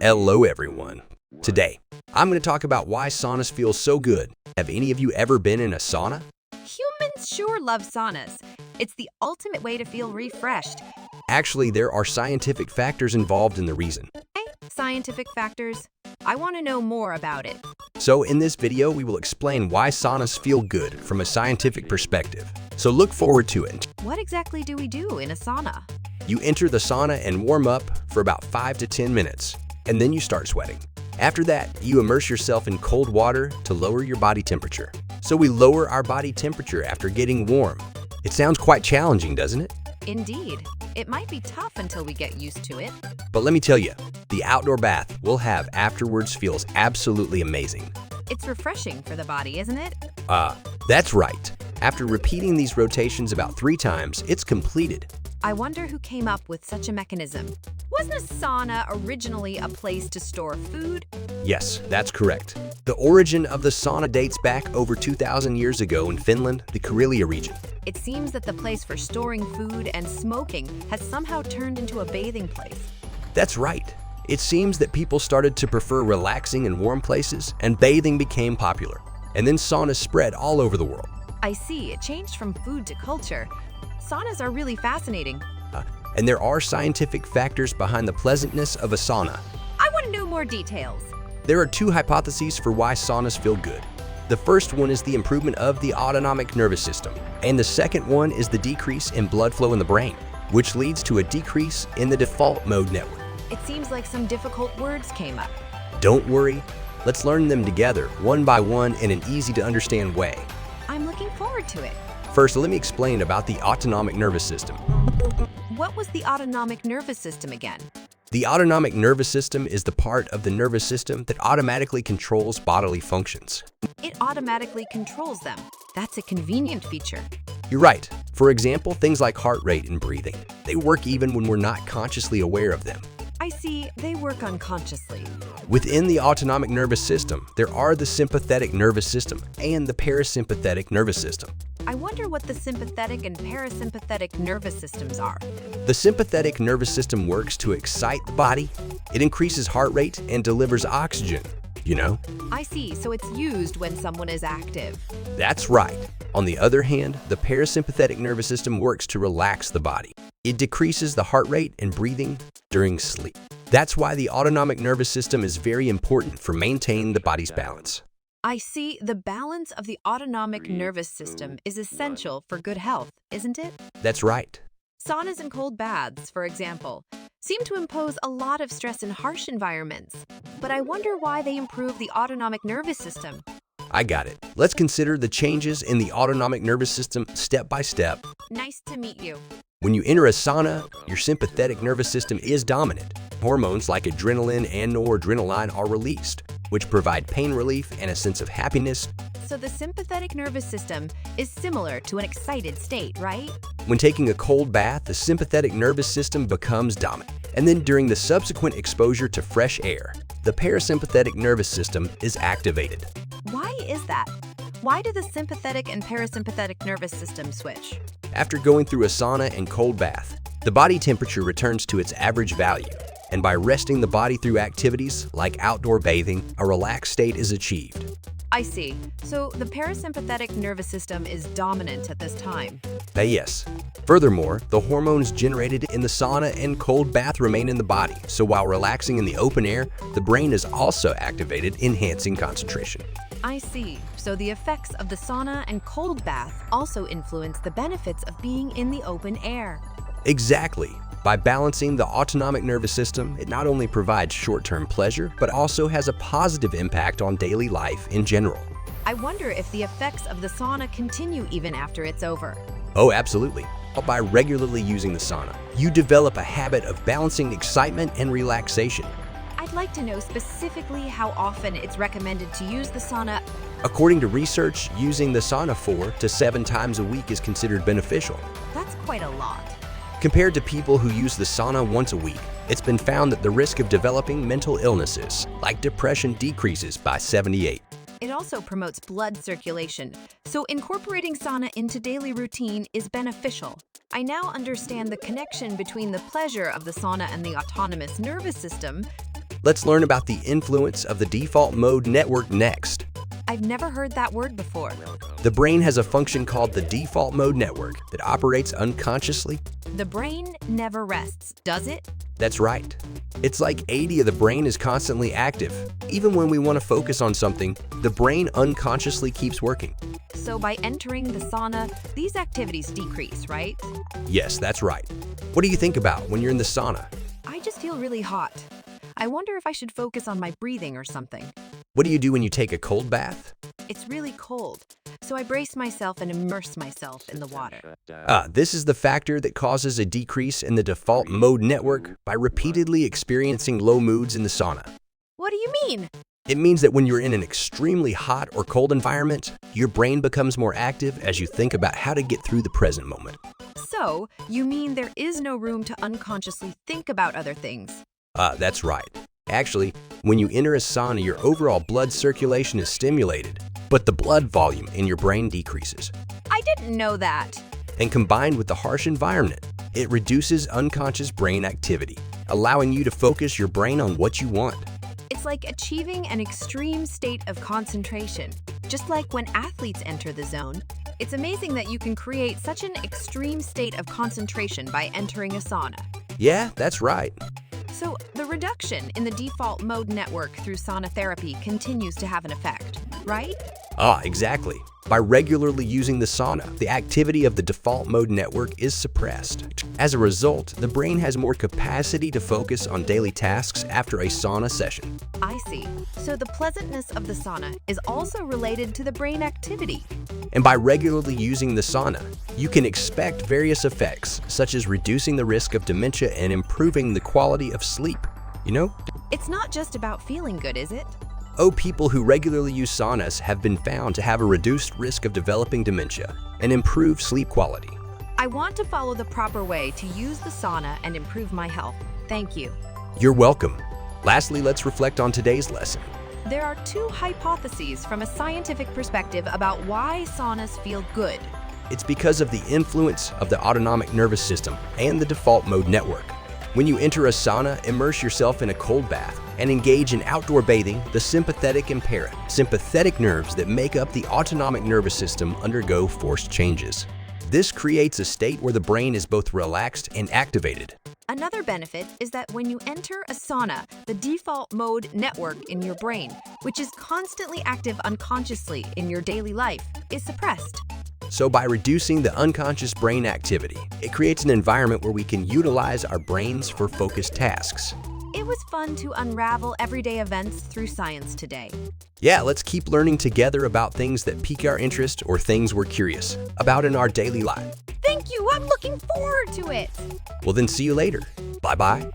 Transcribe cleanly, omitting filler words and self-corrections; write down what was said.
Hello everyone. Today, I'm going to talk about why saunas feel so good. Have any of you ever been in a sauna? Humans sure love saunas. It's the ultimate way to feel refreshed. Actually, there are scientific factors involved in the reason. Hey, scientific factors. I want to know more about it. So in this video, we will explain why saunas feel good from a scientific perspective. So look forward to it. What exactly do we do in a sauna? You enter the sauna and warm up for about 5 to 10 minutes, and then you start sweating. After that, you immerse yourself in cold water to lower your body temperature. So we lower our body temperature after getting warm. It sounds quite challenging, doesn't it? Indeed. It might be tough until we get used to it. But let me tell you, the outdoor bath we'll have afterwards feels absolutely amazing. It's refreshing for the body, isn't it? That's right. After repeating these rotations about 3 times, it's completed. I wonder who came up with such a mechanism. Wasn't a sauna originally a place to store food? Yes, that's correct. The origin of the sauna dates back over 2,000 years ago in Finland, the Karelia region. It seems that the place for storing food and smoking has somehow turned into a bathing place. That's right. It seems that people started to prefer relaxing in warm places, and bathing became popular. And then saunas spread all over the world. I see, it changed from food to culture. Saunas are really fascinating. And there are scientific factors behind the pleasantness of a sauna. I want to know more details. There are 2 hypotheses for why saunas feel good. The first one is the improvement of the autonomic nervous system, and the second one is the decrease in blood flow in the brain, which leads to a decrease in the default mode network. It seems like some difficult words came up. Don't worry, let's learn them together, one by one, in an easy-to-understand way. I'm looking forward to it. First, let me explain about the autonomic nervous system. What was the autonomic nervous system again? The autonomic nervous system is the part of the nervous system that automatically controls bodily functions. It automatically controls them. That's a convenient feature. You're right. For example, things like heart rate and breathing. They work even when we're not consciously aware of them. I see, they work unconsciously. Within the autonomic nervous system, there are the sympathetic nervous system and the parasympathetic nervous system. I wonder what the sympathetic and parasympathetic nervous systems are. The sympathetic nervous system works to excite the body. It increases heart rate and delivers oxygen, you know? I see, so it's used when someone is active. That's right. On the other hand, the parasympathetic nervous system works to relax the body. It decreases the heart rate and breathing during sleep. That's why the autonomic nervous system is very important for maintaining the body's balance. I see, the balance of the autonomic nervous system is essential for good health, isn't it? That's right. Saunas and cold baths, for example, seem to impose a lot of stress in harsh environments. But I wonder why they improve the autonomic nervous system. I got it. Let's consider the changes in the autonomic nervous system step by step. Nice to meet you. When you enter a sauna, your sympathetic nervous system is dominant. Hormones like adrenaline and noradrenaline are released, which provide pain relief and a sense of happiness. So the sympathetic nervous system is similar to an excited state, right? When taking a cold bath, the sympathetic nervous system becomes dominant. And then during the subsequent exposure to fresh air, the parasympathetic nervous system is activated. Why is that? Why do the sympathetic and parasympathetic nervous system switch? After going through a sauna and cold bath, the body temperature returns to its average value. And by resting the body through activities like outdoor bathing, a relaxed state is achieved. I see. So the parasympathetic nervous system is dominant at this time. Yes. Furthermore, the hormones generated in the sauna and cold bath remain in the body, so while relaxing in the open air, the brain is also activated, enhancing concentration. I see. So the effects of the sauna and cold bath also influence the benefits of being in the open air. Exactly. By balancing the autonomic nervous system, it not only provides short-term pleasure, but also has a positive impact on daily life in general. I wonder if the effects of the sauna continue even after it's over. Oh, absolutely. By regularly using the sauna, you develop a habit of balancing excitement and relaxation. I'd like to know specifically how often it's recommended to use the sauna. According to research, using the sauna 4 to 7 times a week is considered beneficial. That's quite a lot. Compared to people who use the sauna once a week, it's been found that the risk of developing mental illnesses, like depression, decreases by 78%. It also promotes blood circulation, so incorporating sauna into daily routine is beneficial. I now understand the connection between the pleasure of the sauna and the autonomous nervous system. Let's learn about the influence of the default mode network next. I've never heard that word before. The brain has a function called the default mode network that operates unconsciously. The brain never rests, does it? That's right. It's like 80 of the brain is constantly active. Even when we want to focus on something, the brain unconsciously keeps working. So by entering the sauna, these activities decrease, right? Yes, that's right. What do you think about when you're in the sauna? I just feel really hot. I wonder if I should focus on my breathing or something. What do you do when you take a cold bath? It's really cold, so I brace myself and immerse myself in the water. This is the factor that causes a decrease in the default mode network by repeatedly experiencing low moods in the sauna. What do you mean? It means that when you're in an extremely hot or cold environment, your brain becomes more active as you think about how to get through the present moment. So, you mean there is no room to unconsciously think about other things? That's right. Actually, when you enter a sauna, your overall blood circulation is stimulated, but the blood volume in your brain decreases. I didn't know that. And combined with the harsh environment, it reduces unconscious brain activity, allowing you to focus your brain on what you want. It's like achieving an extreme state of concentration. Just like when athletes enter the zone, it's amazing that you can create such an extreme state of concentration by entering a sauna. Yeah, that's right. So, the reduction in the default mode network through sauna therapy continues to have an effect, right? Exactly. By regularly using the sauna, the activity of the default mode network is suppressed. As a result, the brain has more capacity to focus on daily tasks after a sauna session. I see. So the pleasantness of the sauna is also related to the brain activity. And by regularly using the sauna, you can expect various effects, such as reducing the risk of dementia and improving the quality of sleep. You know? It's not just about feeling good, is it? People who regularly use saunas have been found to have a reduced risk of developing dementia and improved sleep quality. I want to follow the proper way to use the sauna and improve my health. Thank you. You're welcome. Lastly, let's reflect on today's lesson. There are two hypotheses from a scientific perspective about why saunas feel good. It's because of the influence of the autonomic nervous system and the default mode network. When you enter a sauna, immerse yourself in a cold bath and engage in outdoor bathing, the sympathetic and parasympathetic nerves that make up the autonomic nervous system undergo forced changes. This creates a state where the brain is both relaxed and activated. Another benefit is that when you enter a sauna, the default mode network in your brain, which is constantly active unconsciously in your daily life, is suppressed. So by reducing the unconscious brain activity, it creates an environment where we can utilize our brains for focused tasks. It was fun to unravel everyday events through science today. Yeah, let's keep learning together about things that pique our interest or things we're curious about in our daily life. Thank you, I'm looking forward to it. Well then, see you later. Bye-bye.